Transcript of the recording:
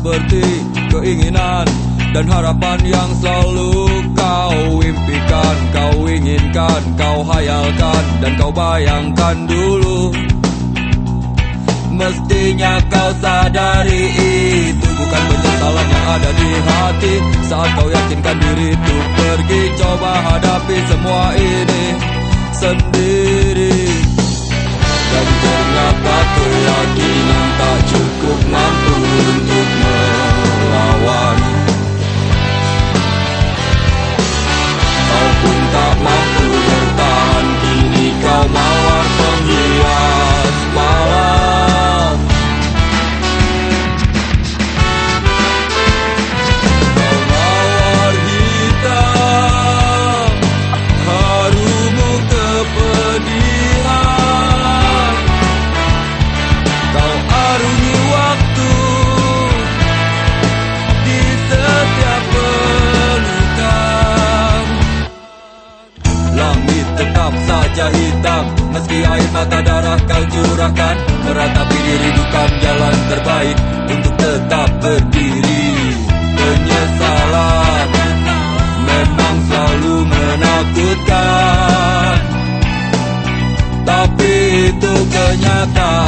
seperti keinginan dan harapan yang selalu kau impikan, kau inginkan, kau hayalkan, dan kau bayangkan dulu. Mestinya kau sadari itu bukan penyesalan yang ada di hati. Saat kau yakinkan diri untuk pergi, coba hadapi semua ini sendiri. Dan ternyata keyakinan tak cukup mampu untuk melawan. Kau pun tak mampu bertahan, kini kau mawar penghias malam. Kau mawar hitam, harumu kepedihan. Kau arungi waktu di setiap pelukan. Langit tetap saja hitam, meski air mata darah kau curahkan. Meratapi diri bukan jalan terbaik untuk tetap berdiri. Penyesalan memang selalu menakutkan, tapi itu kenyataan.